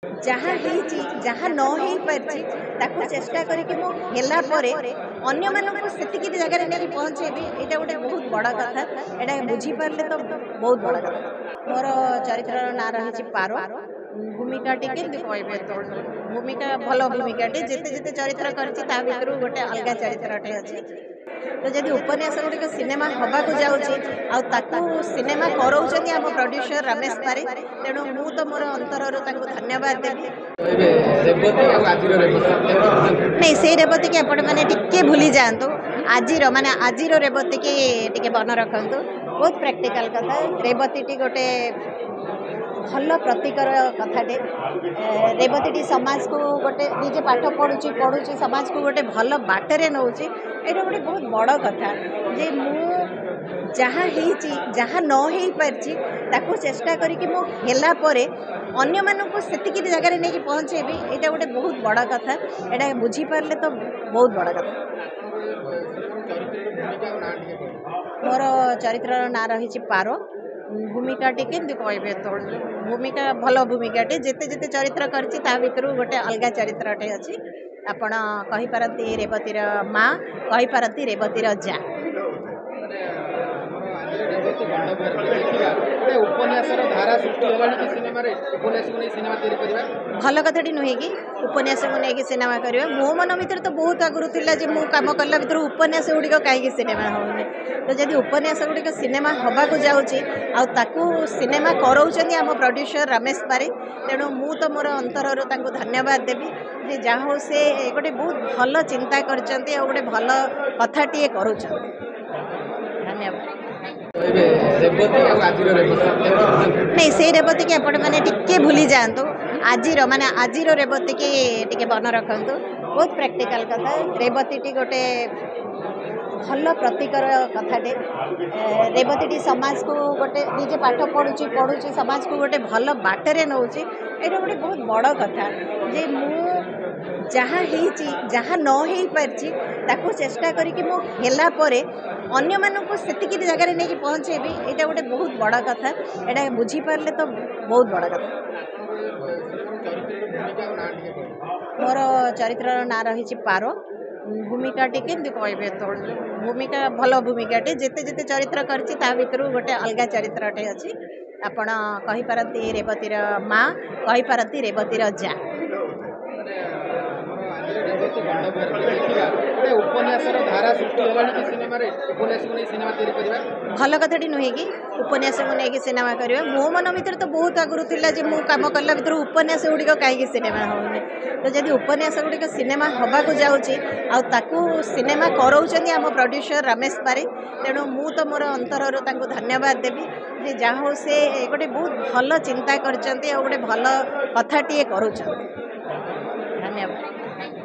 जहाँ ହେଇଛି जहाँ न ହେଇ ପାରିଛି ତାକୁ ଚେଷ୍ଟା କରିକି ମୁଁ ହେଲା ପରେ ଅନ୍ୟମାନଙ୍କୁ ସେତିକି ଜାଗାରେ ନେଇକି ପହଞ୍ଚେଇବି ଏଇଟା ଗୋଟେ ବହୁତ ବଡ଼ କଥା। ଏଇଟା ବୁଝିପାରିଲେ ତ ବହୁତ ବଡ଼ କଥା। ମୋର ଚରିତ୍ରର ନାଁ ରହିଛି ପାର। ଭୂମିକାଟି କେମିତି କହିବି ଏତେବେଳେ ଭୂମିକା ଭଲ ଭୂମିକାଟି ଯେତେ ଯେତେ ଚରିତ୍ର କରିଛି ତା ଭିତରୁ ଗୋଟେ ଅଲଗା ଚରିତ୍ରଟେ ଅଛି। तो जदि उपन्यास गुड़िक सिनेमा हवाक जाऊँगी आकू सिनेमा कराऊँच आम प्रोड्यूसर रमेश पारी तेणु मु तो मोर अंतर धन्यवाद देवी। नहीं से रेवती की आपण मैंने टिके भूली जातु आज माने आज रेवती की टिके बन रखु बहुत प्रैक्टिकल कथा रेवती टी गोटे भल प्रतिकर कथाटे रेवती समाज को गोटे निजे पाठ पढ़ुची पढ़ुची समाज को गोटे भल बाटरे नौ ये गोटे बहुत बड़ कथा जे मु जहाँ ହେଇଛି जहाँ न ହେଇ ପାରିଛି ତାକୁ ଚେଷ୍ଟା କରିକି ମୁଁ ହେଲା ପରେ ଅନ୍ୟମାନଙ୍କୁ ସେତିକି ଜାଗାରେ ନେଇକି ପହଞ୍ଚେଇବି ଏଇଟା ଗୋଟେ ବହୁତ ବଡ଼ କଥା। ଏଇଟା ବୁଝିପାରିଲେ ତ ବହୁତ ବଡ଼ କଥା। ମୋର ଚରିତ୍ରର ନାଁ ରହିଛି ପାର। ଭୂମିକାଟି କେମିତି କହିବି ଏତେବେଳେ ଭୂମିକା ଭଲ ଭୂମିକାଟି ଯେତେ ଯେତେ ଚରିତ୍ର କରିଛି ତା ଭିତରୁ ଗୋଟେ ଅଲଗା ଚରିତ୍ରଟେ ଅଛି। ଆପଣ କହିପାରନ୍ତି ରେବତୀର ମା କହିପାରନ୍ତି ରେବତୀର ଯା। भल कथाटी नुहे कि उपन्यास को लेकिन सिनेमा करवा मो मन भर तो बहुत आगुरी था मु कम कला भर उपन्यास गुड़िक कहीं सिनेमा होनी तो जब उपन्यास गुड़िक सिनेमा हवाक जाऊँगी आकू सिनेमा कराऊँच आम प्रोड्यूसर रमेश पारी तेणु मु तो मोर अंतर धन्यवाद देवी जे जहाँ हो से गोटे बहुत भल चिंता कर गोटे भल कथाटे कर धन्यवाद। नहीं से रेवती की आपण मैंने टिके भूली जातु आज माने आज रेवती की टिके बन रखु बहुत प्रैक्टिकल कथा रेवती टी गोटे भल प्रतिकर कथाटे रेवती समाज को गोटे निजे पाठ पढ़ुची पढ़ुची समाज को गोटे भल बाटरे नौ ये गोटे बहुत बड़ कथा जे मु जहाँ ହେଇଛି जहाँ न ହେଇ ପାରିଛି ତାକୁ ଚେଷ୍ଟା କରିକି ମୁଁ ହେଲା ପରେ ଅନ୍ୟମାନଙ୍କୁ ସେତିକି ଜାଗାରେ ନେଇକି ପହଞ୍ଚେଇବି ଏଇଟା ଗୋଟେ ବହୁତ ବଡ଼ କଥା। ଏଇଟା ବୁଝିପାରିଲେ ତ ବହୁତ ବଡ଼ କଥା। ମୋର ଚରିତ୍ରର ନାଁ ରହିଛି ପାର। ଭୂମିକାଟି କେମିତି କହିବି ଏତେବେଳେ ଭୂମିକା ଭଲ ଭୂମିକାଟି ଯେତେ ଯେତେ ଚରିତ୍ର କରିଛି ତା ଭିତରୁ ଗୋଟେ ଅଲଗା ଚରିତ୍ରଟେ ଅଛି। ଆପଣ କହିପାରନ୍ତି ରେବତୀର ମା କହିପାରନ୍ତି ରେବତୀର ଯା। भल कथाटी नुहे कि उपन्यास को लेकिन सिनेमा करवा मो मन भर तो बहुत आगुरी था मु कम कला भर उपन्यास गुड़िक कहीं सिनेमा होनी तो जब उपन्यास गुड़िक सिनेमा हवाक जाऊँगी आकू सिनेमा कराऊँच आम प्रोड्यूसर रमेश पारी तेणु मु तो मोर अंतर धन्यवाद देवी जे जहाँ हो से गोटे बहुत भल चिंता कर गोटे भल कथाटे कर।